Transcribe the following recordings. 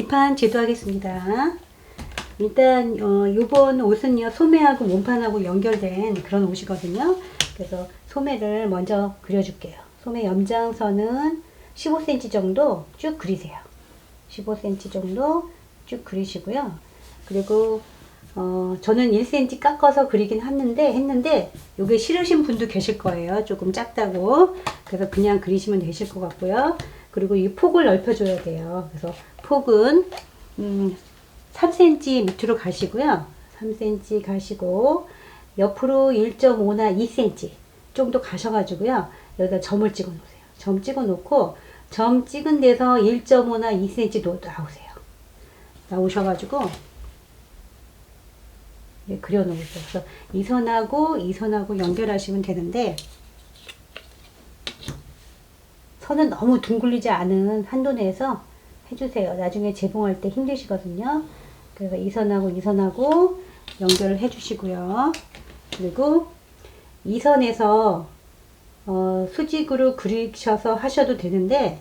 뒷판 제도하겠습니다. 일단 요번 옷은요 소매하고 몸판하고 연결된 그런 옷이거든요. 그래서 소매를 먼저 그려줄게요. 소매 연장선은 15cm 정도 쭉 그리세요. 15cm 정도 쭉 그리시고요. 그리고 저는 1cm 깎아서 그리긴 했는데 요게 싫으신 분도 계실 거예요. 조금 작다고. 그래서 그냥 그리시면 되실 것 같고요. 그리고 이 폭을 넓혀줘야 돼요. 그래서 폭은 3cm 밑으로 가시고요. 3cm 가시고 옆으로 1.5나 2cm 정도 가셔가지고요. 여기다 점을 찍어 놓으세요. 점 찍어 놓고 점 찍은 데서 1.5나 2cm 나오세요. 나오셔가지고 그려 놓으세요. 그래서 이 선하고 연결하시면 되는데 선은 너무 둥글리지 않은 한도 내에서 해주세요. 나중에 재봉할 때 힘드시거든요. 그래서 이 선하고 연결을 해주시고요. 그리고 이 선에서 수직으로 그리셔서 하셔도 되는데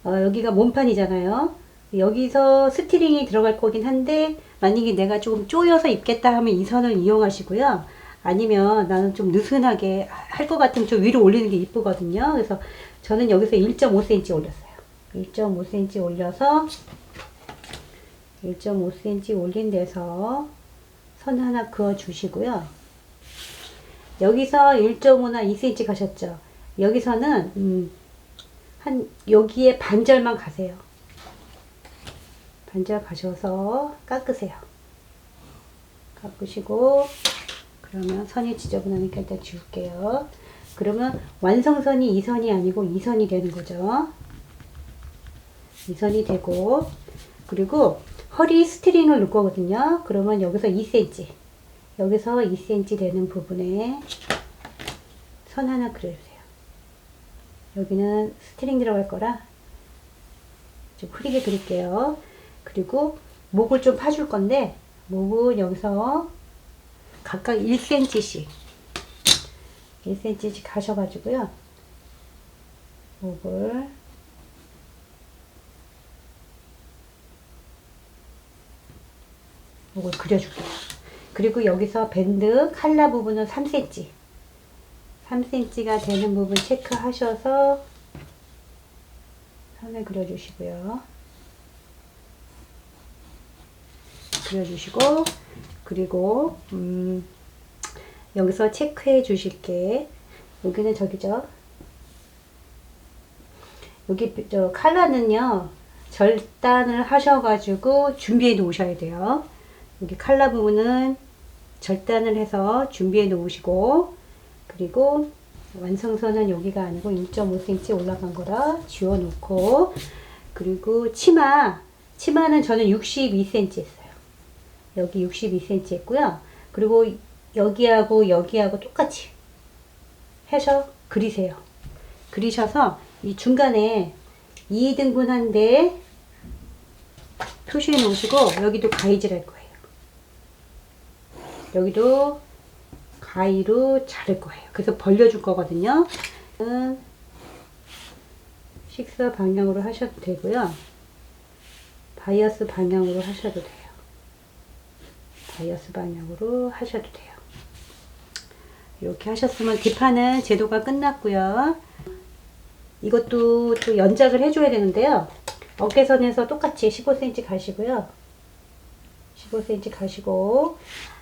여기가 몸판이잖아요. 여기서 스티링이 들어갈 거긴 한데 만약에 내가 조금 쪼여서 입겠다 하면 이 선을 이용하시고요. 아니면 나는 좀 느슨하게 할 것 같으면 좀 위로 올리는 게 이쁘거든요. 그래서 저는 여기서 1.5cm 올렸어요. 1.5cm 올려서 1.5cm 올린 데서 선 하나 그어 주시고요. 여기서 1.5나 2cm 가셨죠. 여기서는 여기에 반절만 가세요. 반절 가셔서 깎으세요. 깎으시고 그러면 선이 지저분하니까 일단 지울게요. 그러면 완성선이 이 선이 아니고 이 선이 되는 거죠. 이 선이 되고 그리고 허리 스트링을 넣을 거거든요. 그러면 여기서 2cm 여기서 2cm 되는 부분에 선 하나 그려주세요. 여기는 스트링 들어갈 거라 좀 흐리게 그릴게요. 그리고 목을 좀 파줄 건데 목은 여기서 각각 1cm씩 하셔가지고요. 목을 그려줄게요. 그리고 여기서 밴드 칼라 부분은 3cm가 되는 부분 체크하셔서 선을 그려주시고요. 그려주시고 그리고 여기서 체크해 주실 게 여기는 저기죠. 여기 저 칼라는요 절단을 하셔가지고 준비해 놓으셔야 돼요. 여기 칼라 부분은 절단을 해서 준비해 놓으시고 그리고 완성선은 여기가 아니고 1.5cm 올라간 거라 지워 놓고 그리고 치마는 저는 62cm 했어요. 여기 62cm 했고요. 그리고 여기하고 똑같이 해서 그리세요. 그리셔서 이 중간에 2등분한데 표시해 놓으시고 여기도 가위질 할 거예요. 여기도 가위로 자를 거예요. 그래서 벌려줄 거거든요. 식사 방향으로 하셔도 되고요. 바이어스 방향으로 하셔도 돼요. 바이어스 방향으로 하셔도 돼요. 이렇게 하셨으면 뒷판은 제도가 끝났고요. 이것도 또 연작을 해줘야 되는데요. 어깨선에서 똑같이 15cm 가시고요. 15cm 가시고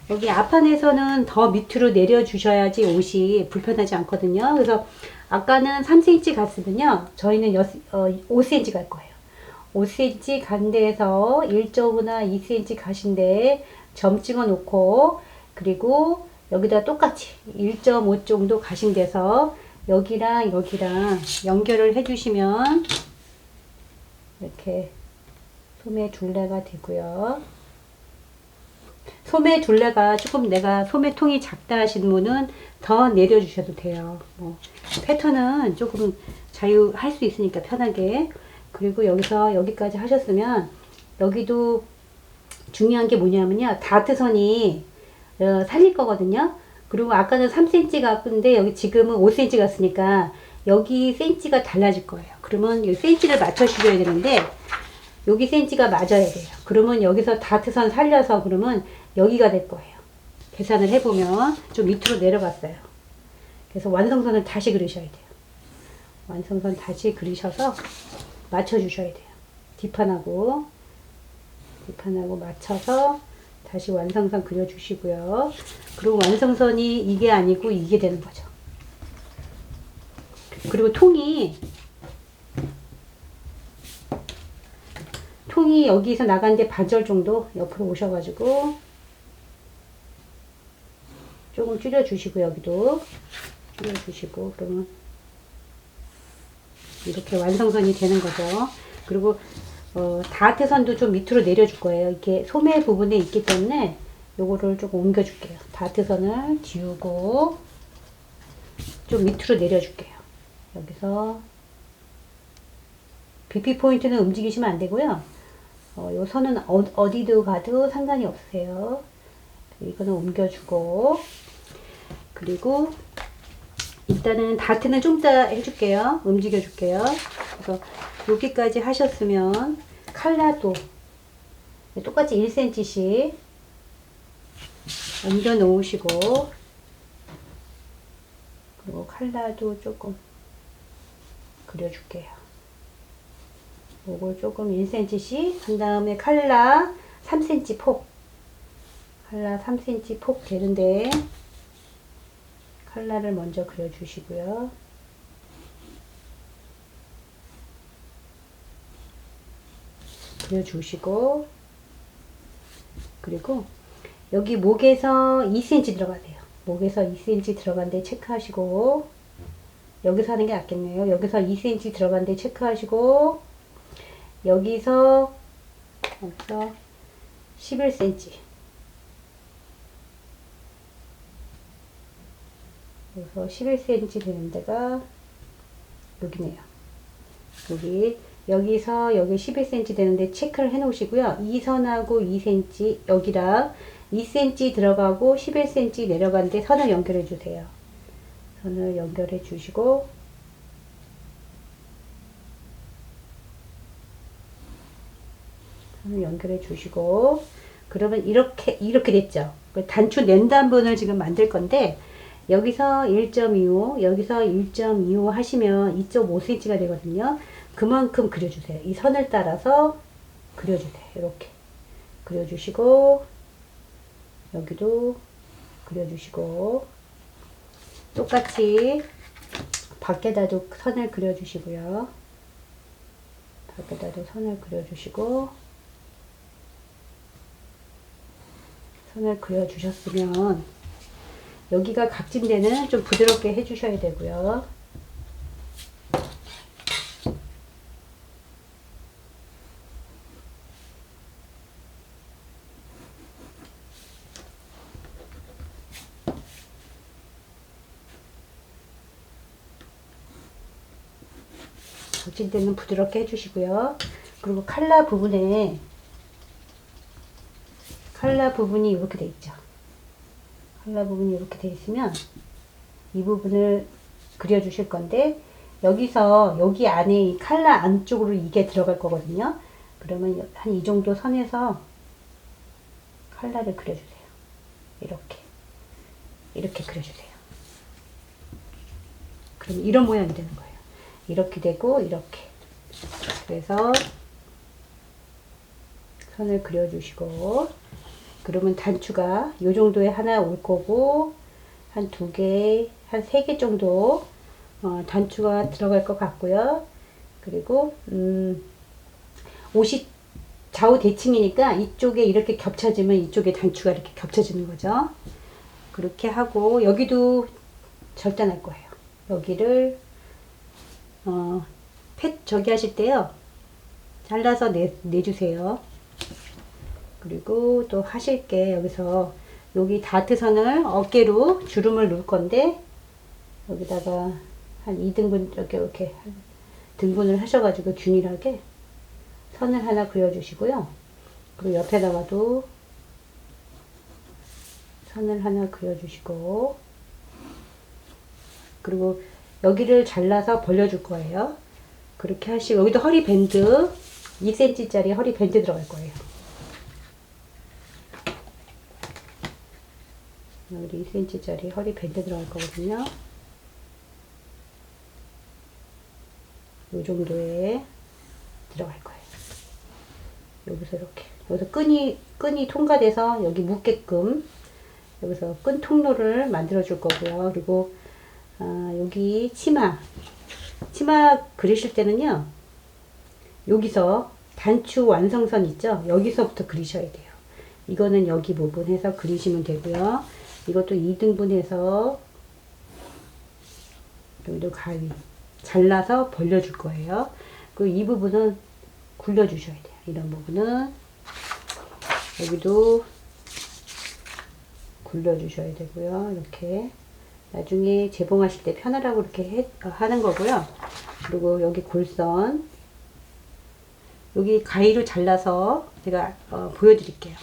여기 앞판에서는 더 밑으로 내려주셔야지 옷이 불편하지 않거든요. 그래서 아까는 3cm 갔으면요. 저희는 5cm 갈 거예요. 5cm 간 데에서 1.5나 2cm 가신데 점 찍어 놓고 그리고 여기다 똑같이 1.5 정도 가신 데서 여기랑 연결을 해주시면 이렇게 소매 둘레가 되고요. 소매 둘레가 조금 내가 소매통이 작다 하신 분은 더 내려주셔도 돼요. 패턴은 조금 자유할 수 있으니까 편하게. 그리고 여기서 여기까지 하셨으면 여기도 중요한 게 뭐냐면요. 다트선이 살릴 거거든요. 그리고 아까는 3cm 갔는데 여기 지금은 5cm 갔으니까 여기 cm가 달라질 거예요. 그러면 이 cm를 맞춰 주셔야 되는데 여기 센치가 맞아야 돼요. 그러면 여기서 다트선 살려서 그러면 여기가 될 거예요. 계산을 해보면 좀 밑으로 내려갔어요. 그래서 완성선을 다시 그리셔야 돼요. 완성선 다시 그리셔서 맞춰주셔야 돼요. 뒷판하고 맞춰서 다시 완성선 그려주시고요. 그리고 완성선이 이게 아니고 이게 되는 거죠. 그리고 통이 여기서 나가는데 반절 정도 옆으로 오셔가지고 조금 줄여주시고 여기도 줄여주시고 그러면 이렇게 완성선이 되는 거죠. 그리고 다트선도 좀 밑으로 내려줄 거예요. 이렇게 소매 부분에 있기 때문에 요거를 조금 옮겨줄게요. 다트선을 지우고 좀 밑으로 내려줄게요. 여기서 BP 포인트는 움직이시면 안 되고요. 요 선은 어디도 가도 상관이 없으세요. 이거는 옮겨주고 그리고 일단은 다트는 좀 이따 해줄게요. 움직여줄게요. 그래서 여기까지 하셨으면 칼라도 똑같이 1cm씩 옮겨 놓으시고 그리고 칼라도 조금 그려줄게요. 요걸 조금 1cm씩 한 다음에 칼라 3cm 폭 칼라 3cm 폭 되는데 칼라를 먼저 그려주시고요. 그려주시고 그리고 여기 목에서 2cm 들어가세요. 목에서 2cm 들어간데 체크하시고 여기서 하는 게 낫겠네요. 여기서 2cm 들어간데 체크하시고 여기서 11cm 여기서 11cm 되는 데가 여기네요. 여기서 여기 11cm 되는데 체크를 해 놓으시고요. 이 선하고 2cm 여기랑 2cm 들어가고 11cm 내려가는데 선을 연결해 주세요. 선을 연결해 주시고 선을 연결해 주시고 그러면 이렇게 됐죠. 단추 낸 단분을 지금 만들 건데 여기서 1.25 여기서 1.25 하시면 2.5cm가 되거든요. 그만큼 그려주세요. 이 선을 따라서 그려주세요. 이렇게 그려주시고 여기도 그려주시고 똑같이 밖에다도 선을 그려주시고요. 밖에다도 선을 그려주시고 선을 그려주셨으면 여기가 각진 데는 좀 부드럽게 해주셔야 되고요. 각진 데는 부드럽게 해주시고요. 그리고 칼라 부분이 이렇게 돼 있죠. 칼라 부분이 이렇게 돼 있으면 이 부분을 그려 주실 건데 여기서 여기 안에 이 칼라 안쪽으로 이게 들어갈 거거든요. 그러면 한 이 정도 선에서 칼라를 그려 주세요. 이렇게 그려 주세요. 그럼 이런 모양이 되는 거예요. 이렇게 되고 이렇게. 그래서 선을 그려 주시고 그러면 단추가 요 정도에 하나 올 거고 한 2개, 한 3개 정도 단추가 들어갈 것 같고요. 그리고 옷이 좌우 대칭이니까 이쪽에 이렇게 겹쳐지면 이쪽에 단추가 이렇게 겹쳐지는 거죠. 그렇게 하고 여기도 절단할 거예요. 여기를 저기 하실 때요. 잘라서 내주세요. 그리고 또 하실 게 여기서 여기 다트선을 어깨로 주름을 놓을 건데 여기다가 한 2등분 이렇게 등분을 하셔가지고 균일하게 선을 하나 그려주시고요. 그리고 옆에다가도 선을 하나 그려주시고 그리고 여기를 잘라서 벌려줄 거예요. 그렇게 하시고 여기도 허리 밴드 2cm짜리 허리 밴드 들어갈 거예요. 여기 2cm짜리 허리 밴드 들어갈 거거든요. 요 정도에 들어갈 거예요. 여기서 이렇게. 여기서 끈이 통과돼서 여기 묻게끔 여기서 끈 통로를 만들어 줄 거고요. 그리고 여기 치마 그리실 때는요. 여기서 단추 완성선 있죠? 여기서부터 그리셔야 돼요. 이거는 여기 부분 해서 그리시면 되고요. 이것도 2등분 해서 여기도 가위 잘라서 벌려줄 거예요. 그리고 이 부분은 굴려주셔야 돼요. 이런 부분은 여기도 굴려주셔야 되고요. 이렇게 나중에 재봉하실 때 편하라고 이렇게 하는 거고요. 그리고 여기 골선 여기 가위로 잘라서 제가 보여드릴게요.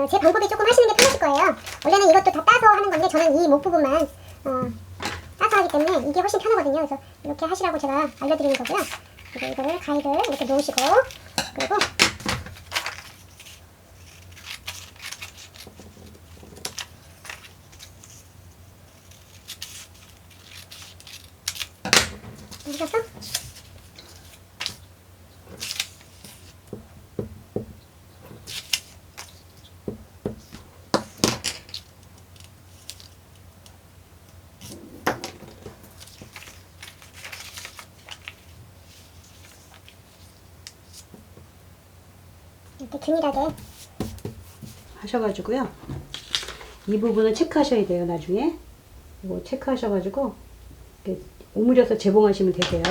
제 방법이 조금 하시는 게 편하실 거예요. 원래는 이것도 다 따서 하는 건데 저는 이 목 부분만 따서 하기 때문에 이게 훨씬 편하거든요. 그래서 이렇게 하시라고 제가 알려드리는 거고요. 그리고 이거를 가위를 이렇게 놓으시고 그리고 놓으셔서 이렇게 균일하게 하셔가지고요. 이 부분은 체크하셔야 돼요. 나중에 이거 체크하셔가지고 이렇게 오므려서 재봉하시면 되세요.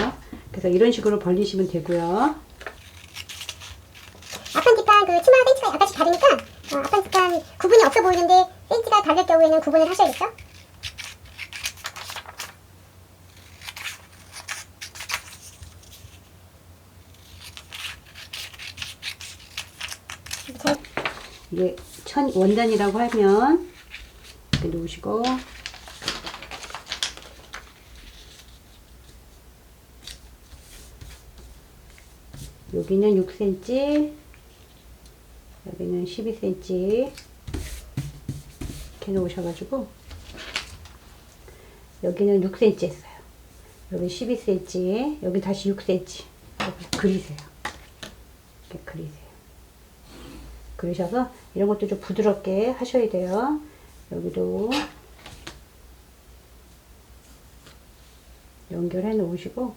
그래서 이런 식으로 벌리시면 되고요. 앞판뒷판 그 치마 사이즈가 약간씩 다르니까 앞판뒷판 구분이 없어 보이는데 사이즈가 다를 경우에는 구분을 하셔야겠죠? 이게 원단이라고 하면 이렇게 놓으시고 여기는 6cm 여기는 12cm 이렇게 놓으셔가지고 여기는 6cm 했어요. 여기 12cm 여기 다시 6cm 이렇게 그리세요. 이렇게 그리세요. 그러셔서 이런 것도 좀 부드럽게 하셔야 돼요. 여기도 연결해 놓으시고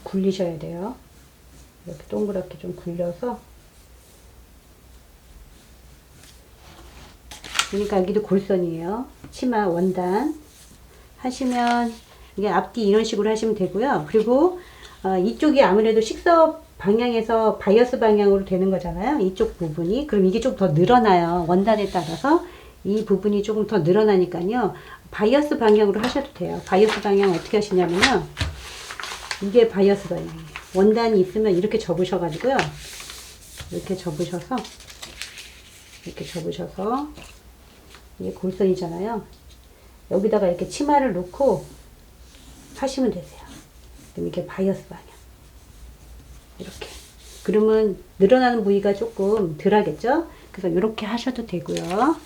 굴리셔야 돼요. 이렇게 동그랗게 좀 굴려서 그러니까 여기도 골선이에요. 치마 원단 하시면 이게 앞뒤 이런 식으로 하시면 되고요. 그리고 이쪽이 아무래도 식서 방향에서 바이어스 방향으로 되는 거잖아요. 이쪽 부분이. 그럼 이게 좀 더 늘어나요. 원단에 따라서 이 부분이 조금 더 늘어나니까요. 바이어스 방향으로 하셔도 돼요. 바이어스 방향 어떻게 하시냐면요. 이게 바이어스 방향이에요. 원단이 있으면 이렇게 접으셔가지고요. 이렇게 접으셔서 이게 골선이잖아요. 여기다가 이렇게 치마를 놓고 하시면 되세요. 그럼 이게 바이어스 방향. 이렇게. 그러면 늘어나는 부위가 조금 덜 하겠죠? 그래서 이렇게 하셔도 되고요.